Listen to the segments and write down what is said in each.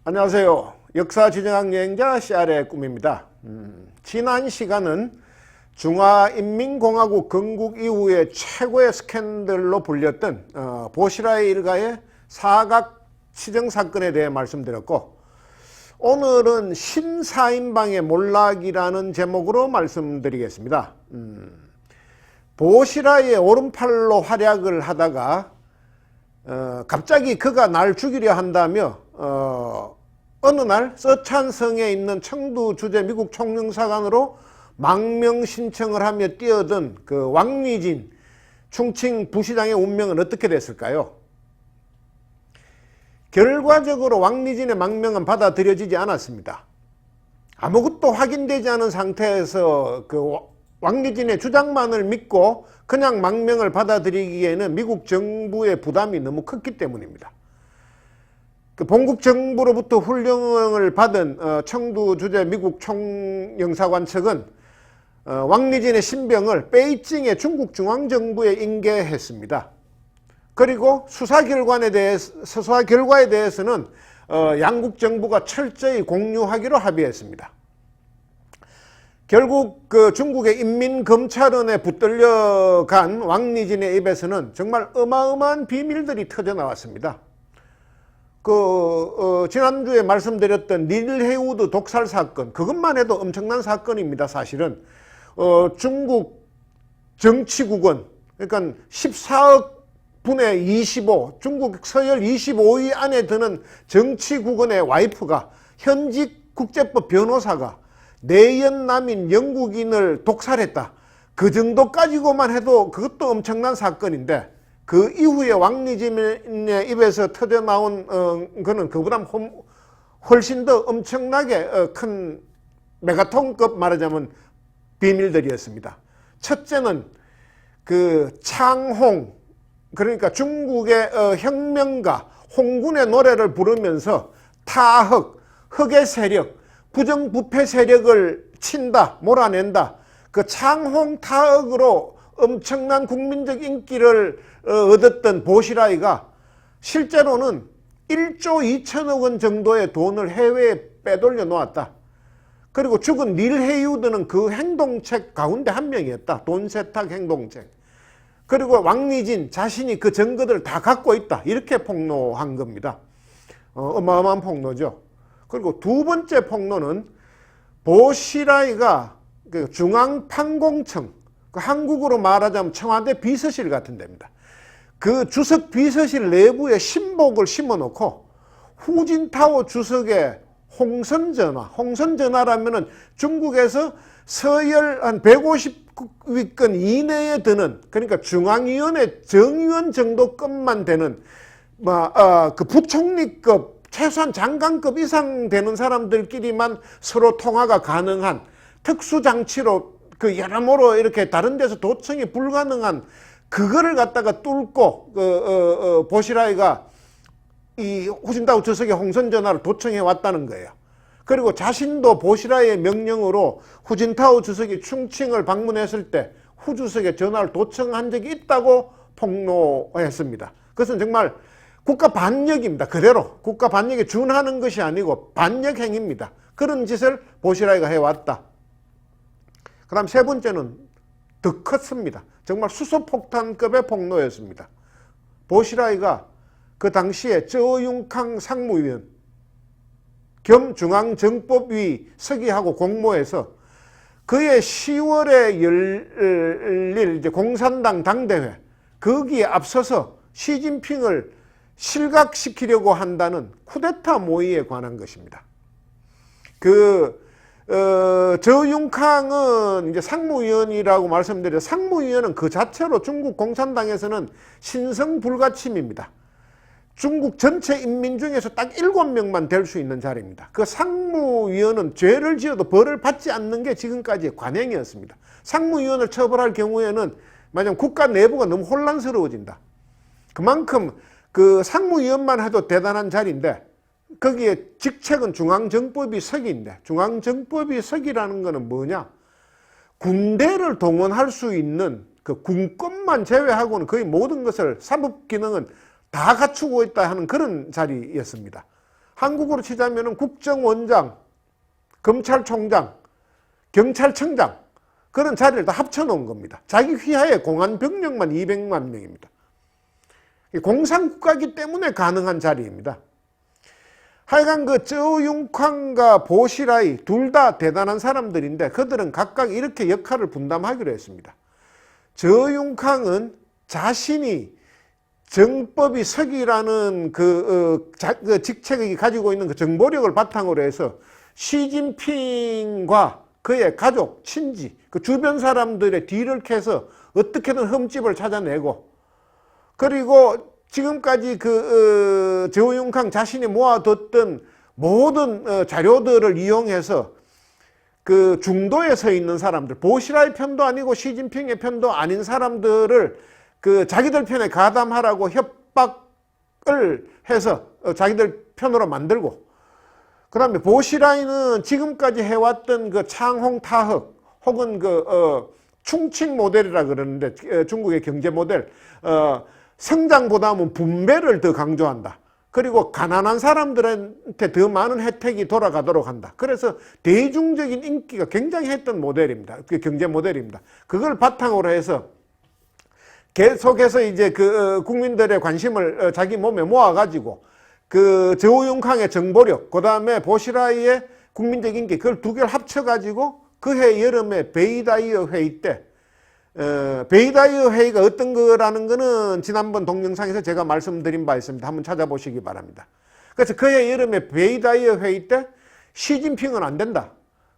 안녕하세요. 역사지정학 여행자 CR의 꿈입니다. 지난 시간은 중화인민공화국 건국 이후에 최고의 스캔들로 불렸던 보시라의 일가의 사각치정 사건에 대해 말씀드렸고, 오늘은 신사인방의 몰락이라는 제목으로 말씀드리겠습니다. 보시라의 오른팔로 활약을 하다가 갑자기 그가 날 죽이려 한다며 어느 날 서찬성에 있는 청두 주재 미국 총영사관으로 망명 신청을 하며 뛰어든 그 왕리진 충칭 부시장의 운명은 어떻게 됐을까요? 결과적으로 왕리진의 망명은 받아들여지지 않았습니다. 아무것도 확인되지 않은 상태에서 그 왕리진의 주장만을 믿고 그냥 망명을 받아들이기에는 미국 정부의 부담이 너무 컸기 때문입니다. 그 본국 정부로부터 훈령을 받은 청두 주재 미국 총영사관 측은 왕리진의 신병을 베이징의 중국 중앙정부에 인계했습니다. 그리고 수사 결과에 대해서는 양국 정부가 철저히 공유하기로 합의했습니다. 결국 그 중국의 인민검찰원에 붙들려간 왕리진의 입에서는 정말 어마어마한 비밀들이 터져 나왔습니다. 지난주에 말씀드렸던 닐 헤우드 독살 사건, 그것만 해도 엄청난 사건입니다. 사실은 중국 정치국은, 그러니까 14억 분의 25, 중국 서열 25위 안에 드는 정치국원의 와이프가, 현직 국제법 변호사가 내연남인 영국인을 독살했다. 그 정도 가지고만 해도 그것도 엄청난 사건인데, 그 이후에 왕리진의 입에서 터져 나온 거는 그보다 훨씬 더 엄청나게 큰 메가톤급 말하자면 비밀들이었습니다. 첫째는 그 창홍, 그러니까 중국의 혁명가 홍군의 노래를 부르면서 타흑, 흑의 세력, 부정부패 세력을 친다, 몰아낸다. 그 창홍 타흑으로 엄청난 국민적 인기를 얻었던 보시라이가 실제로는 1조 2천억 원 정도의 돈을 해외에 빼돌려 놓았다. 그리고 죽은 닐 헤이우드는 그 행동책 가운데 한 명이었다. 돈 세탁 행동책. 그리고 왕리진 자신이 그 증거들을 다 갖고 있다. 이렇게 폭로한 겁니다. 어마어마한 폭로죠. 그리고 두 번째 폭로는 보시라이가 그 중앙판공청, 그 한국으로 말하자면 청와대 비서실 같은 데입니다. 그 주석 비서실 내부에 신복을 심어놓고 후진타오 주석의 홍선전화라면은 중국에서 서열 한 150위권 이내에 드는, 그러니까 중앙위원회 정위원 정도급만 되는 그 부총리급, 최소한 장관급 이상 되는 사람들끼리만 서로 통화가 가능한 특수장치로 그 여러모로 이렇게 다른 데서 도청이 불가능한 그거를 갖다가 뚫고 보시라이가 이 후진타오 주석의 홍선전화를 도청해 왔다는 거예요. 그리고 자신도 보시라이의 명령으로 후진타오 주석이 충칭을 방문했을 때 후 주석의 전화를 도청한 적이 있다고 폭로했습니다. 그것은 정말 국가 반역입니다. 그대로 국가 반역에 준하는 것이 아니고 반역 행위입니다. 그런 짓을 보시라이가 해왔다. 그 다음 세 번째는 더 컸습니다. 정말 수소폭탄급의 폭로였습니다. 보시라이가 그 당시에 저윤캉 상무위원 겸 중앙정법위 서기하고 공모해서 그해 10월에 열릴 이제 공산당 당대회, 거기에 앞서서 시진핑을 실각시키려고 한다는 쿠데타 모의에 관한 것입니다. 저윤캉은 이제 상무위원이라고 말씀드려, 상무위원은 그 자체로 중국 공산당에서는 신성불가침입니다. 중국 전체 인민 중에서 딱 7명만 될 수 있는 자리입니다. 그 상무위원은 죄를 지어도 벌을 받지 않는 게 지금까지의 관행이었습니다. 상무위원을 처벌할 경우에는 만약 국가 내부가 너무 혼란스러워진다. 그만큼 그 상무위원만 해도 대단한 자리인데, 거기에 직책은 중앙정법위 서기인데, 중앙정법위 서기라는 거는 뭐냐? 군대를 동원할 수 있는 그 군권만 제외하고는 거의 모든 것을, 사법 기능은 다 갖추고 있다 하는 그런 자리였습니다. 한국으로 치자면 국정원장, 검찰총장, 경찰청장 그런 자리를 다 합쳐놓은 겁니다. 자기 휘하에 공안 병력만 200만 명입니다. 공산국가이기 때문에 가능한 자리입니다. 하여간 그 저윤캉과 보시라이 둘 다 대단한 사람들인데 그들은 각각 이렇게 역할을 분담하기로 했습니다. 저윤캉은 자신이 정법이 석이라는 그 직책이 가지고 있는 그 정보력을 바탕으로 해서 시진핑과 그의 가족, 친지, 그 주변 사람들의 뒤를 캐서 어떻게든 흠집을 찾아내고 그리고 지금까지 저윤캉 자신이 모아뒀던 모든 자료들을 이용해서 그 중도에 서 있는 사람들, 보시라의 편도 아니고 시진핑의 편도 아닌 사람들을 그 자기들 편에 가담하라고 협박을 해서 자기들 편으로 만들고, 그 다음에 보시라이는 지금까지 해왔던 그 창홍타흑 혹은 충칭 모델이라 그러는데 중국의 경제 모델, 성장보다는 분배를 더 강조한다. 그리고 가난한 사람들한테 더 많은 혜택이 돌아가도록 한다. 그래서 대중적인 인기가 굉장히 했던 모델입니다. 그 경제 모델입니다. 그걸 바탕으로 해서 계속해서 이제 국민들의 관심을 자기 몸에 모아가지고 저윤캉의 정보력, 그 다음에 보시라이의 국민적 인기, 그걸 두 개를 합쳐가지고 그해 여름에 베이다이어 회의 때, 베이다이어 회의가 어떤 거라는 거는 지난번 동영상에서 제가 말씀드린 바 있습니다. 한번 찾아보시기 바랍니다. 그래서 그해 여름에 베이다이어 회의 때 시진핑은 안 된다.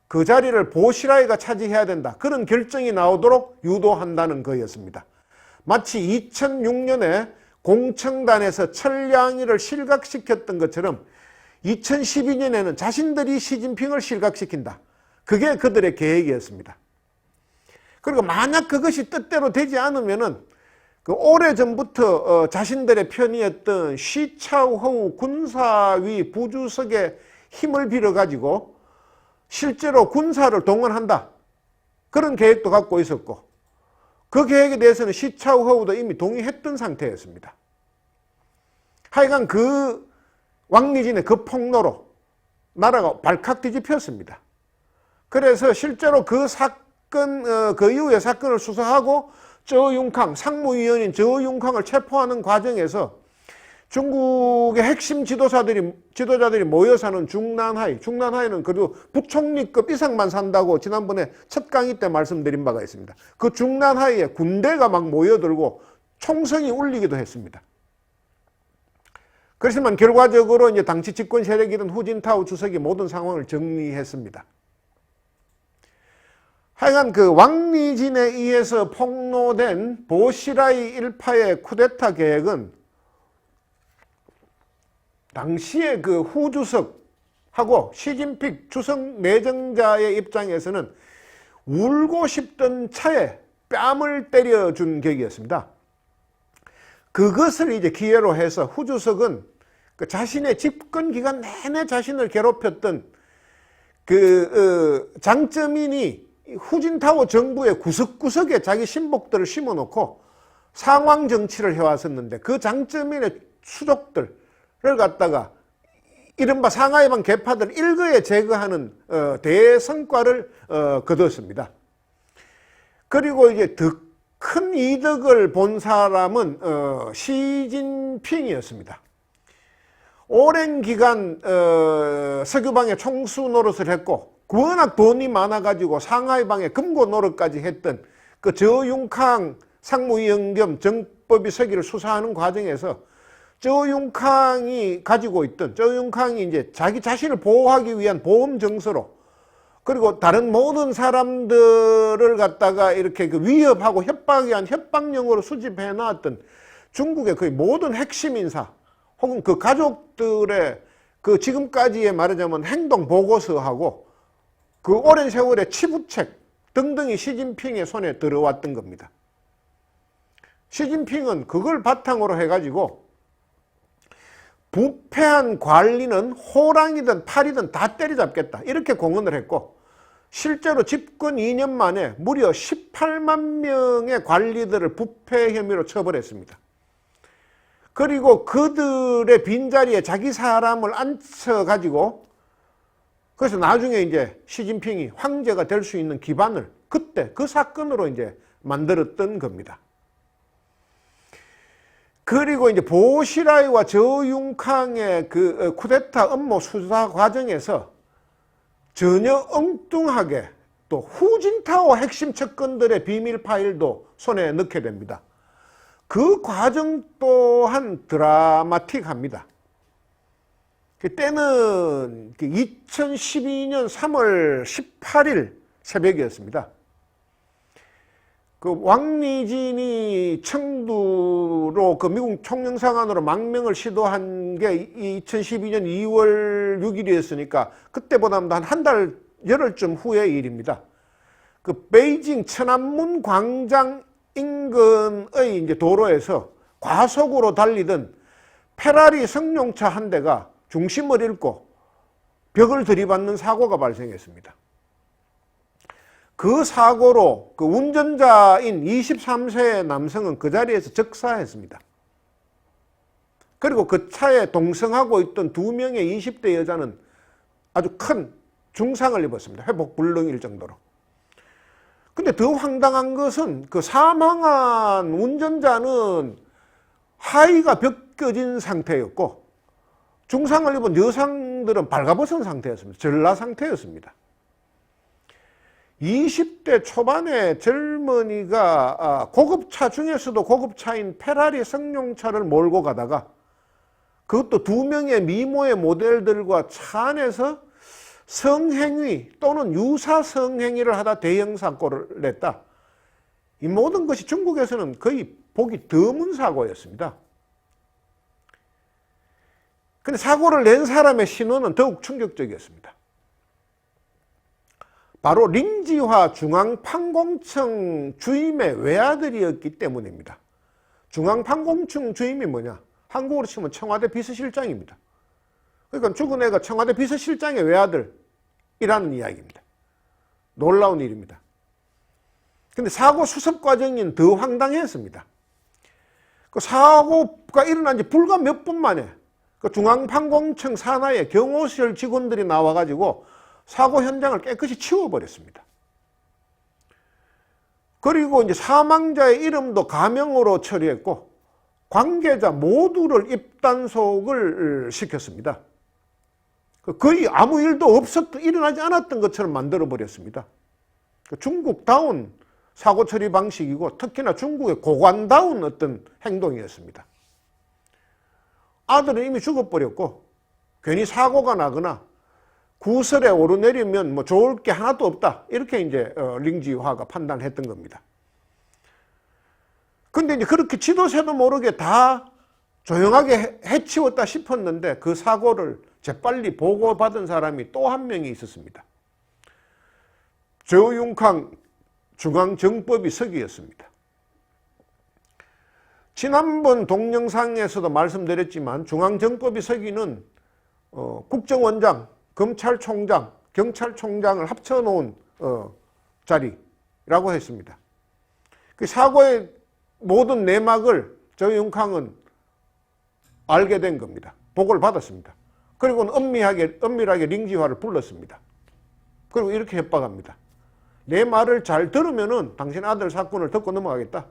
그 자리를 보시라이가 차지해야 된다. 그런 결정이 나오도록 유도한다는 거였습니다. 마치 2006년에 공청단에서 천량위를 실각시켰던 것처럼 2012년에는 자신들이 시진핑을 실각시킨다. 그게 그들의 계획이었습니다. 그리고 만약 그것이 뜻대로 되지 않으면은 오래전부터 자신들의 편이었던 시차오허우 군사위 부주석의 힘을 빌어가지고 실제로 군사를 동원한다. 그런 계획도 갖고 있었고, 그 계획에 대해서는 시차오허우도 이미 동의했던 상태였습니다. 하여간 그 왕리진의 그 폭로로 나라가 발칵 뒤집혔습니다. 그래서 실제로 그 사건, 그 이후의 사건을 수사하고 저윤캉, 상무위원인 저윤캉을 체포하는 과정에서 중국의 핵심 지도자들이 모여 사는 중난하이는 그래도 부총리급 이상만 산다고 지난번에 첫 강의 때 말씀드린 바가 있습니다. 그 중난하이에 군대가 막 모여들고 총성이 울리기도 했습니다. 그렇지만 결과적으로 이제 당시 집권 세력이던 후진타오 주석이 모든 상황을 정리했습니다. 하여간 그 왕리진에 의해서 폭로된 보시라이 일파의 쿠데타 계획은 당시에 그 후 주석하고 시진핑 주석 내정자의 입장에서는 울고 싶던 차에 뺨을 때려준 격이었습니다. 그것을 이제 기회로 해서 후 주석은 그 자신의 집권 기간 내내 자신을 괴롭혔던 장쩌민이 후진타오 정부의 구석구석에 자기 신복들을 심어놓고 상황 정치를 해왔었는데 그 장쩌민의 수족들을 갖다가 이른바 상하이방 개파들 일거에 제거하는 대성과를 거뒀습니다. 그리고 이제 더 큰 이득을 본 사람은 시진핑이었습니다. 오랜 기간 석유방에 총수 노릇을 했고 워낙 돈이 많아가지고 상하이방에 금고 노릇까지 했던 그 저윤캉 상무위원 겸 정법위 서기를 수사하는 과정에서 저윤캉이 이제 자기 자신을 보호하기 위한 보험 정서로, 그리고 다른 모든 사람들을 갖다가 이렇게 위협하고 협박이 한 협박용으로 수집해 놨던 중국의 거의 모든 핵심 인사 혹은 그 가족들의 그 지금까지의 말하자면 행동 보고서하고 그 오랜 세월의 치부책 등등이 시진핑의 손에 들어왔던 겁니다. 시진핑은 그걸 바탕으로 해가지고 부패한 관리는 호랑이든 파리든 다 때려잡겠다 이렇게 공언을 했고, 실제로 집권 2년 만에 무려 18만 명의 관리들을 부패 혐의로 처벌했습니다. 그리고 그들의 빈자리에 자기 사람을 앉혀가지고 그래서 나중에 이제 시진핑이 황제가 될 수 있는 기반을 그때 그 사건으로 이제 만들었던 겁니다. 그리고 이제 보시라이와 저윤캉의 그 쿠데타 음모 수사 과정에서 전혀 엉뚱하게 또 후진타오 핵심 척건들의 비밀 파일도 손에 넣게 됩니다. 그 과정 또한 드라마틱합니다. 그때는 2012년 3월 18일 새벽이었습니다. 그 왕리진이 청두로 그 미국 총영사관으로 망명을 시도한 게 2012년 2월 6일이었으니까 그때보다도 한 달 열흘쯤 후의 일입니다. 그 베이징 천안문 광장 인근의 이제 도로에서 과속으로 달리던 페라리 승용차 한 대가 중심을 잃고 벽을 들이받는 사고가 발생했습니다. 그 사고로 그 운전자인 23세의 남성은 그 자리에서 즉사했습니다. 그리고 그 차에 동승하고 있던 2명의 20대 여자는 아주 큰 중상을 입었습니다. 회복불능일 정도로. 근데 더 황당한 것은 그 사망한 운전자는 하의가 벗겨진 상태였고 중상을 입은 여성들은 발가벗은 상태였습니다. 전라 상태였습니다. 20대 초반의 젊은이가 고급차 중에서도 고급차인 페라리 승용차를 몰고 가다가 그것도 2명의 미모의 모델들과 차 안에서 성행위 또는 유사 성행위를 하다 대형 사고를 냈다. 이 모든 것이 중국에서는 거의 보기 드문 사고였습니다. 근데 사고를 낸 사람의 신원은 더욱 충격적이었습니다. 바로 링지화 중앙판공청 주임의 외아들이었기 때문입니다. 중앙판공청 주임이 뭐냐? 한국으로 치면 청와대 비서실장입니다. 그러니까 죽은 애가 청와대 비서실장의 외아들이라는 이야기입니다. 놀라운 일입니다. 근데 사고 수습 과정은 더 황당했습니다. 그 사고가 일어난 지 불과 몇 분 만에 그 중앙판공청 산하의 경호실 직원들이 나와가지고 사고 현장을 깨끗이 치워버렸습니다. 그리고 이제 사망자의 이름도 가명으로 처리했고 관계자 모두를 입단속을 시켰습니다. 거의 아무 일도 일어나지 않았던 것처럼 만들어버렸습니다. 중국다운 사고 처리 방식이고 특히나 중국의 고관다운 어떤 행동이었습니다. 아들은 이미 죽어버렸고 괜히 사고가 나거나 구설에 오르내리면 뭐 좋을 게 하나도 없다. 이렇게 이제 링지화가 판단했던 겁니다. 근데 이제 그렇게 지도새도 모르게 다 조용하게 해치웠다 싶었는데 그 사고를 재빨리 보고받은 사람이 또 한 명이 있었습니다. 저윤캉 중앙정법위 서기였습니다. 지난번 동영상에서도 말씀드렸지만 중앙정법위 서기는 국정원장, 검찰총장, 경찰총장을 합쳐놓은 자리라고 했습니다. 그 사고의 모든 내막을 저윤캉은 알게 된 겁니다. 보고를 받았습니다. 그리고는 엄밀하게 링지화를 불렀습니다. 그리고 이렇게 협박합니다. 내 말을 잘 들으면은 당신 아들 사건을 덮고 넘어가겠다.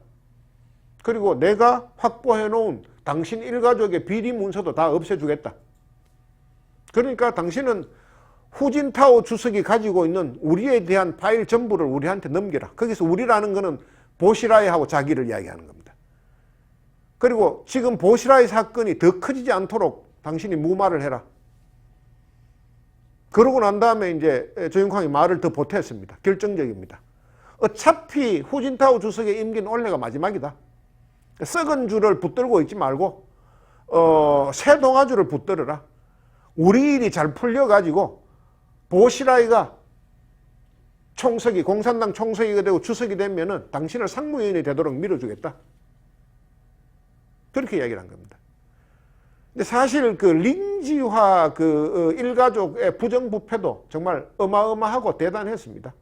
그리고 내가 확보해놓은 당신 일가족의 비리 문서도 다 없애주겠다. 그러니까 당신은 후진타오 주석이 가지고 있는 우리에 대한 파일 전부를 우리한테 넘겨라. 거기서 우리라는 거는 보시라이하고 자기를 이야기하는 겁니다. 그리고 지금 보시라이 사건이 더 커지지 않도록 당신이 무마를 해라. 그러고 난 다음에 이제 저윤캉이 말을 더 보탰습니다. 결정적입니다. 어차피 후진타오 주석의 임기는 올해가 마지막이다. 썩은 줄을 붙들고 있지 말고 새 동아줄을 붙들어라. 우리 일이 잘 풀려가지고 보시라이가 총석이 공산당 총석이가 되고 주석이 되면은 당신을 상무위원이 되도록 밀어주겠다. 그렇게 이야기를 한 겁니다. 근데 사실 그 링지화 그 일가족의 부정부패도 정말 어마어마하고 대단했습니다.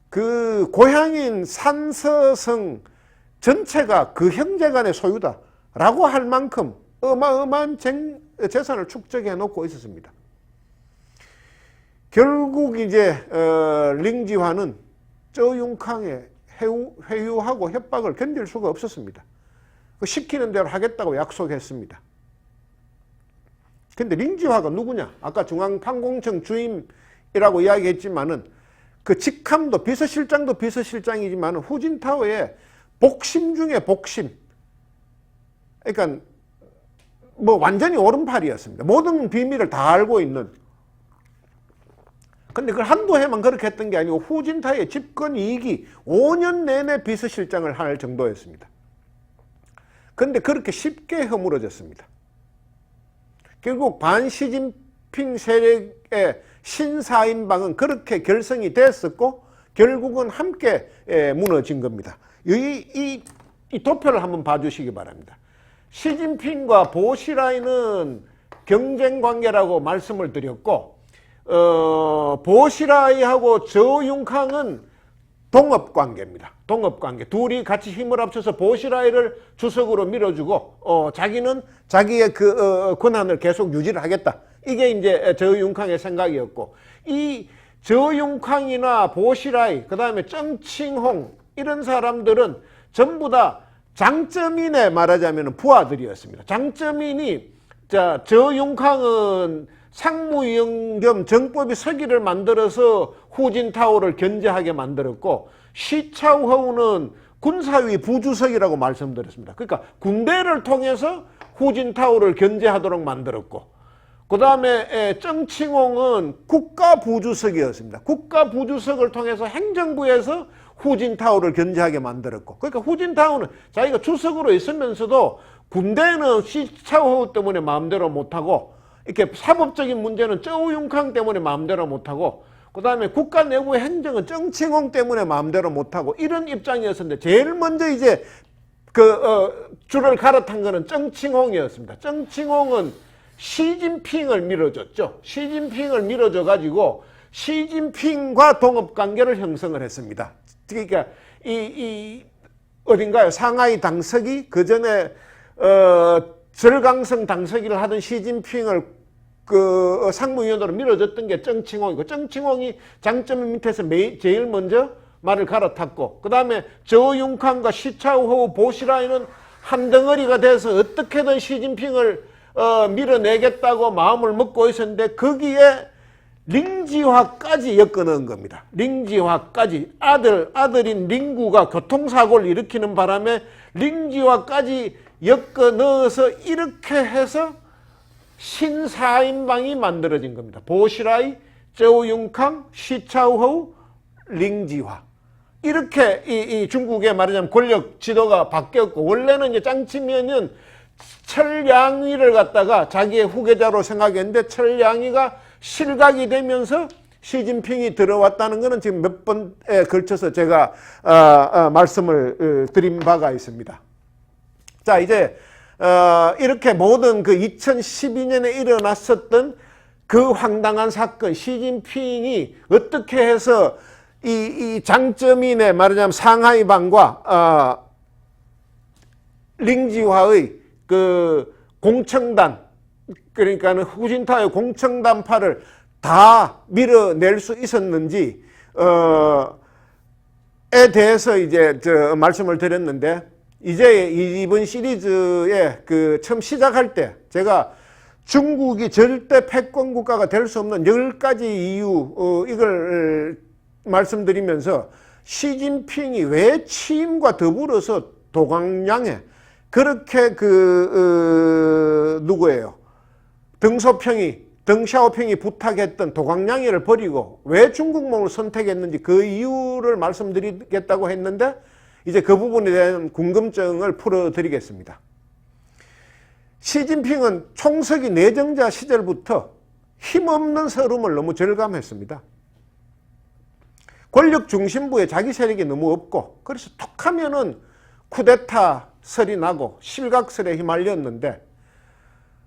그 고향인 산서성 전체가 그 형제간의 소유다. 라고 할 만큼 어마어마한 재산을 축적해 놓고 있었습니다. 결국 이제 링지화는 쩌융캉의 회유하고 협박을 견딜 수가 없었습니다. 시키는 대로 하겠다고 약속했습니다. 근데 링지화가 누구냐? 아까 중앙판공청 주임이라고 이야기했지만은 그 직함도 비서실장도 비서실장이지만 후진타오의 복심 중에 복심. 그러니까 뭐 완전히 오른팔이었습니다. 모든 비밀을 다 알고 있는. 근데 그걸 한두 해만 그렇게 했던 게 아니고 후진타오의 집권 이익이 5년 내내 비서실장을 할 정도였습니다. 근데 그렇게 쉽게 허물어졌습니다. 결국 반시진핑 세력의 신사인방은 그렇게 결성이 됐었고 결국은 함께 무너진 겁니다. 이 도표를 한번 봐주시기 바랍니다. 시진핑과 보시라이는 경쟁관계라고 말씀을 드렸고 보시라이하고 저융캉은 동업관계입니다. 동업관계. 둘이 같이 힘을 합쳐서 보시라이를 주석으로 밀어주고 자기는 자기의 그 권한을 계속 유지를 하겠다. 이게 이제 저융캉의 생각이었고 이 저융캉이나 보시라이 그 다음에 정칭홍 이런 사람들은 전부 다 장쩌민의 말하자면 부하들이었습니다. 장쩌민이 저융캉은 상무위원 겸 정법위 서기를 만들어서 후진타오를 견제하게 만들었고 시차우허우는 군사위 부주석이라고 말씀드렸습니다. 그러니까 군대를 통해서 후진타오를 견제하도록 만들었고 그 다음에 정칭홍은 국가부주석이었습니다. 국가부주석을 통해서 행정부에서 후진타오를 견제하게 만들었고 그러니까 후진타오는 자기가 주석으로 있으면서도 군대는 시차우허우 때문에 마음대로 못하고 이렇게 사법적인 문제는 쩌우융캉 때문에 마음대로 못하고 그 다음에 국가 내부의 행정은 정칭홍 때문에 마음대로 못하고 이런 입장이었는데 제일 먼저 이제 줄을 갈아탄 거는 정칭홍이었습니다. 정칭홍은 시진핑을 밀어줬죠. 시진핑을 밀어줘 가지고 시진핑과 동업관계를 형성을 했습니다. 그러니까 어딘가요? 상하이 당석이 그 전에 절강성 당서기를 하던 시진핑을 상무위원으로 밀어줬던 게 정칭홍이고 정칭홍이 장쩌민 밑에서 제일 먼저 말을 갈아탔고 그 다음에 저융캉과 시차우허우 보시라이는 한 덩어리가 돼서 어떻게든 시진핑을 밀어내겠다고 마음을 먹고 있었는데 거기에 링지화까지 엮어넣은 겁니다. 링지화까지 아들인 링구가 교통사고를 일으키는 바람에 링지화까지 엮어 넣어서 이렇게 해서 신사인방이 만들어진 겁니다. 보시라이, 쩌우융캉, 시차우허우, 링지화. 이렇게 이 중국의 말하자면 권력 지도가 바뀌었고 원래는 이제 장치면은 철양위를 갖다가 자기의 후계자로 생각했는데 철양위가 실각이 되면서 시진핑이 들어왔다는 것은 지금 몇 번에 걸쳐서 제가 말씀을 드린 바가 있습니다. 자, 이제 이렇게 모든 그 2012년에 일어났었던 그 황당한 사건, 시진핑이 어떻게 해서 이 장쩌민의 말하자면 상하이방과 링지화의 그 공청단, 그러니까는 후진타오의 공청단파를 다 밀어낼 수 있었는지 에 대해서 이제 말씀을 드렸는데 이제 이번 시리즈에 처음 시작할 때 제가 중국이 절대 패권 국가가 될 수 없는 10가지 이유 이걸 말씀드리면서 시진핑이 왜 취임과 더불어서 도광양에 그렇게 누구예요? 덩샤오핑이 부탁했던 도광양해를 버리고 왜 중국몽을 선택했는지 그 이유를 말씀드리겠다고 했는데 이제 그 부분에 대한 궁금증을 풀어드리겠습니다. 시진핑은 총서기 내정자 시절부터 힘없는 서름을 너무 절감했습니다. 권력 중심부에 자기 세력이 너무 없고 그래서 툭 하면은 쿠데타 설이 나고 실각설에 휘말렸는데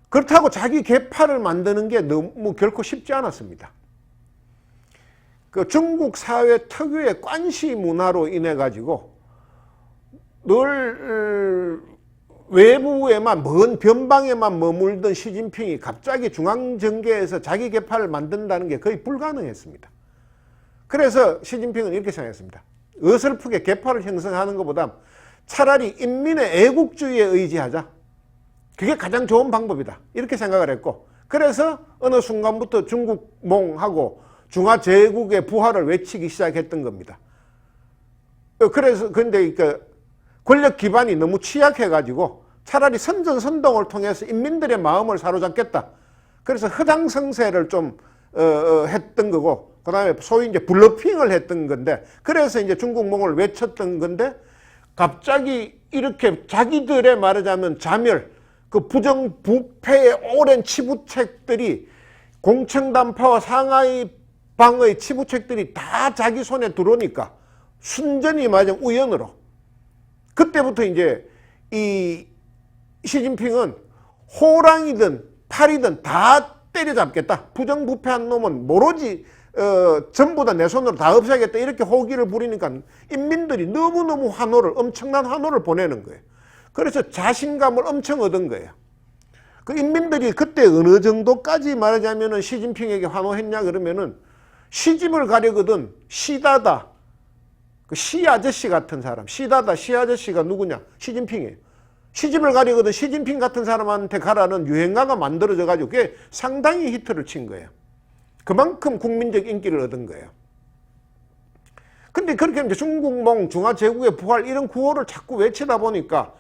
그렇다고 자기 계파를 만드는 게 너무 결코 쉽지 않았습니다. 그 중국 사회 특유의 관시 문화로 인해 가지고 늘 외부에만 먼 변방에만 머물던 시진핑이 갑자기 중앙정계에서 자기 계파를 만든다는 게 거의 불가능했습니다. 그래서 시진핑은 이렇게 생각했습니다. 어설프게 계파를 형성하는 것보다 차라리 인민의 애국주의에 의지하자. 그게 가장 좋은 방법이다. 이렇게 생각을 했고, 그래서 어느 순간부터 중국몽하고 중화제국의 부활을 외치기 시작했던 겁니다. 그래서 근데 그 권력 기반이 너무 취약해가지고 차라리 선전선동을 통해서 인민들의 마음을 사로잡겠다. 그래서 허장성세를 좀 했던 거고, 그 다음에 소위 이제 블러핑을 했던 건데, 그래서 이제 중국몽을 외쳤던 건데, 갑자기 이렇게 자기들의 말하자면 자멸, 그 부정부패의 오랜 치부책들이 공청단파와 상하이방의 치부책들이 다 자기 손에 들어오니까 순전히 말하자면 우연으로 그때부터 이제 이 시진핑은 호랑이든 파리든 다 때려잡겠다. 부정부패한 놈은 모르지 전부 다 내 손으로 다 없애겠다. 이렇게 호기를 부리니까 인민들이 너무너무 엄청난 환호를 보내는 거예요. 그래서 자신감을 엄청 얻은 거예요. 그 인민들이 그때 어느 정도까지 말하자면은 시진핑에게 환호했냐 그러면은 시집을 가려거든 시다다. 그 시 아저씨 같은 사람. 시다다 시 아저씨가 누구냐? 시진핑이에요. 시집을 가려거든 시진핑 같은 사람한테 가라는 유행가가 만들어져 가지고 그게 상당히 히트를 친 거예요. 그만큼 국민적 인기를 얻은 거예요. 근데 그렇게 이제 중국몽, 중화제국의 부활 이런 구호를 자꾸 외치다 보니까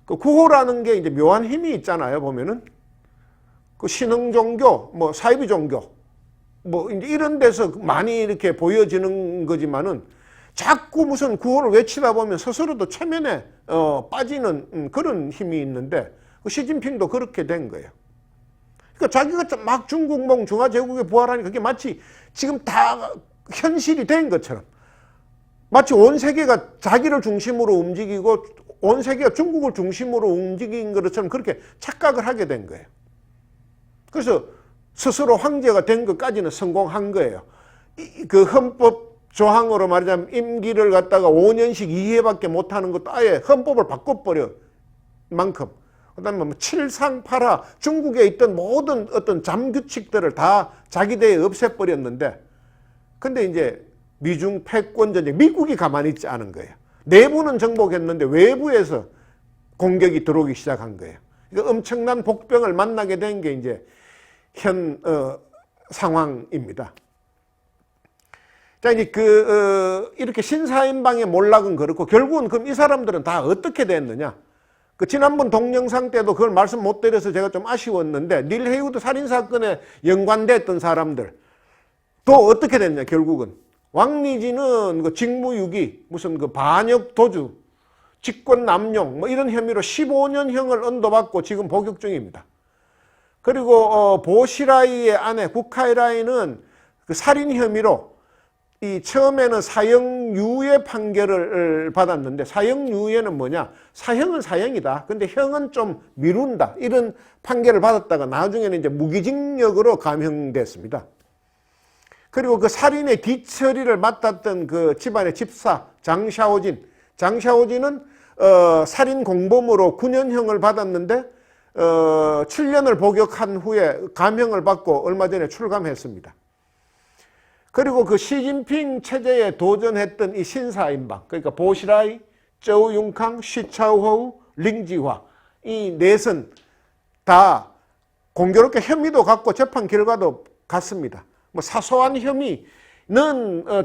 그 구호라는 게 이제 묘한 힘이 있잖아요. 보면은 그 신흥 종교, 뭐 사이비 종교, 뭐 이제 이런 데서 많이 이렇게 보여지는 거지만은 자꾸 무슨 구호를 외치다 보면 스스로도 최면에 빠지는 그런 힘이 있는데 그 시진핑도 그렇게 된 거예요. 그러니까 자기가 막 중국몽, 중화제국의 부활하니까 그게 마치 지금 다 현실이 된 것처럼 마치 온 세계가 자기를 중심으로 움직이고 온 세계가 중국을 중심으로 움직인 것처럼 그렇게 착각을 하게 된 거예요. 그래서 스스로 황제가 된 것까지는 성공한 거예요. 그 헌법 조항으로 말하자면 임기를 갖다가 5년씩 2회밖에 못하는 것도 아예 헌법을 바꿔버려 만큼. 그 다음에 뭐 칠상팔하 중국에 있던 모든 어떤 잠규칙들을 다 자기 대에 없애버렸는데 근데 이제 미중 패권 전쟁, 미국이 가만히 있지 않은 거예요. 내부는 정복했는데 외부에서 공격이 들어오기 시작한 거예요. 그러니까 엄청난 복병을 만나게 된 게 이제 현 상황입니다. 자, 이제 이렇게 신사임방의 몰락은 그렇고 결국은 그럼 이 사람들은 다 어떻게 됐느냐? 그 지난번 동영상 때도 그걸 말씀 못 드려서 제가 좀 아쉬웠는데 닐 헤이우드 살인사건에 연관됐던 사람들 또 어떻게 됐냐 결국은 왕리지는 그 직무유기 무슨 그 반역 도주 직권남용 뭐 이런 혐의로 15년형을 언도받고 지금 복역 중입니다. 그리고 보시라이의 아내 국하이라이는 그 살인 혐의로 이 처음에는 사형유예 판결을 받았는데 사형유예는 뭐냐? 사형은 사형이다. 근데 형은 좀 미룬다. 이런 판결을 받았다가 나중에는 이제 무기징역으로 감형됐습니다. 그리고 그 살인의 뒤처리를 맡았던 그 집안의 집사 장샤오진은 살인 공범으로 9년형을 받았는데 7년을 복역한 후에 감형을 받고 얼마 전에 출감했습니다. 그리고 그 시진핑 체제에 도전했던 이 신사임방, 그러니까 보시라이, 저우융캉, 시차오호우, 링지화 이 넷은 다 공교롭게 혐의도 같고 재판 결과도 같습니다. 뭐 사소한 혐의는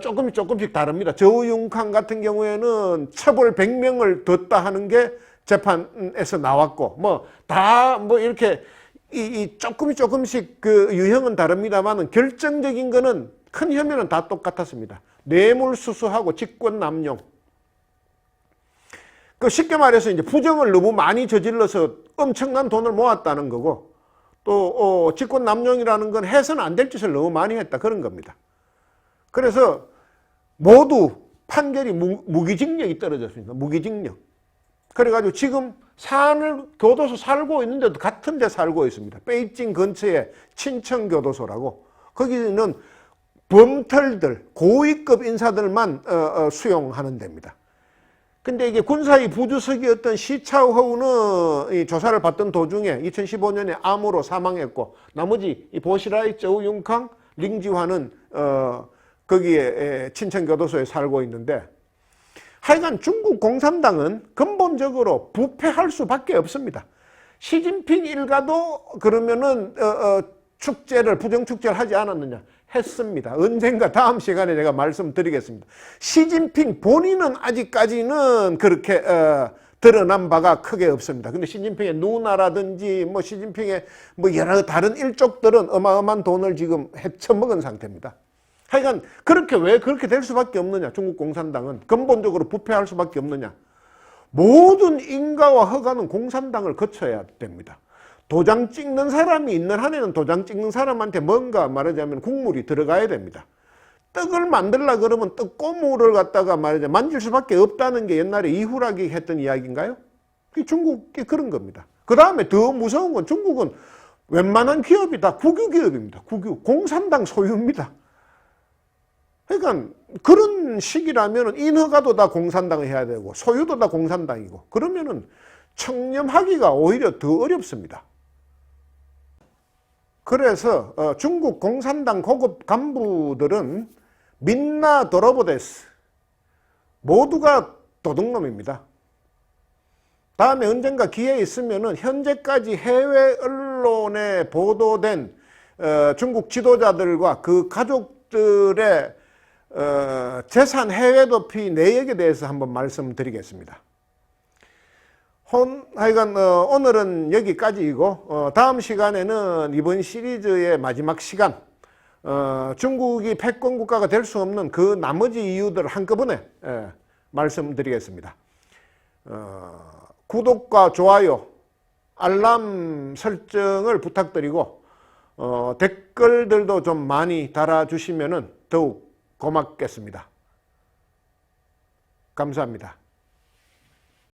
조금씩 다릅니다. 저우융캉 같은 경우에는 처벌 100명을 뒀다 하는 게 재판에서 나왔고 뭐 다 뭐 이렇게 조금씩 그 유형은 다릅니다만은 결정적인 거는 큰 혐의는 다 똑같았습니다. 뇌물수수하고 직권남용. 그 쉽게 말해서 이제 부정을 너무 많이 저질러서 엄청난 돈을 모았다는 거고 또 직권남용이라는 건 해서는 안 될 짓을 너무 많이 했다 그런 겁니다. 그래서 모두 판결이 무기징역이 떨어졌습니다. 무기징역. 그래가지고 지금 교도소 살고 있는데도 같은 데 살고 있습니다. 베이징 근처에 친천교도소라고. 거기는 범털들, 고위급 인사들만 수용하는 데입니다. 근데 이게 군사위 부주석이었던 시차오허우는 이 조사를 받던 도중에 2015년에 암으로 사망했고, 나머지 이 보시라이, 저우융캉, 링지화는 거기에 친천교도소에 살고 있는데, 하여간 중국 공산당은 근본적으로 부패할 수밖에 없습니다. 시진핑 일가도 그러면은 축제를, 부정축제를 하지 않았느냐? 했습니다. 언젠가 다음 시간에 제가 말씀드리겠습니다. 시진핑 본인은 아직까지는 그렇게 드러난 바가 크게 없습니다. 근데 시진핑의 누나라든지 뭐 시진핑의 뭐 여러 다른 일족들은 어마어마한 돈을 지금 헤쳐먹은 상태입니다. 하여간 왜 그렇게 될 수밖에 없느냐? 중국 공산당은 근본적으로 부패할 수밖에 없느냐? 모든 인가와 허가는 공산당을 거쳐야 됩니다. 도장 찍는 사람이 있는 한에는 도장 찍는 사람한테 뭔가 말하자면 국물이 들어가야 됩니다. 떡을 만들려 그러면 떡 고무를 갖다가 말하자면 만질 수밖에 없다는 게 옛날에 이후락이 했던 이야기인가요? 중국이 그런 겁니다. 그 다음에 더 무서운 건 중국은 웬만한 기업이 다 국유기업입니다. 공산당 소유입니다. 그러니까 그런 식이라면 인허가도 다 공산당이 해야 되고 소유도 다 공산당이고, 그러면은 청렴하기가 오히려 더 어렵습니다. 그래서 중국 공산당 고급 간부들은 민나 도로보데스, 모두가 도둑놈입니다. 다음에 언젠가 기회 있으면은 현재까지 해외 언론에 보도된 중국 지도자들과 그 가족들의 재산 해외 도피 내역에 대해서 한번 말씀드리겠습니다. 하여간 오늘은 여기까지이고, 다음 시간에는 이번 시리즈의 마지막 시간, 중국이 패권 국가가 될 수 없는 그 나머지 이유들을 한꺼번에 말씀드리겠습니다. 구독과 좋아요, 알람 설정을 부탁드리고, 댓글들도 좀 많이 달아주시면 더욱 고맙겠습니다. 감사합니다.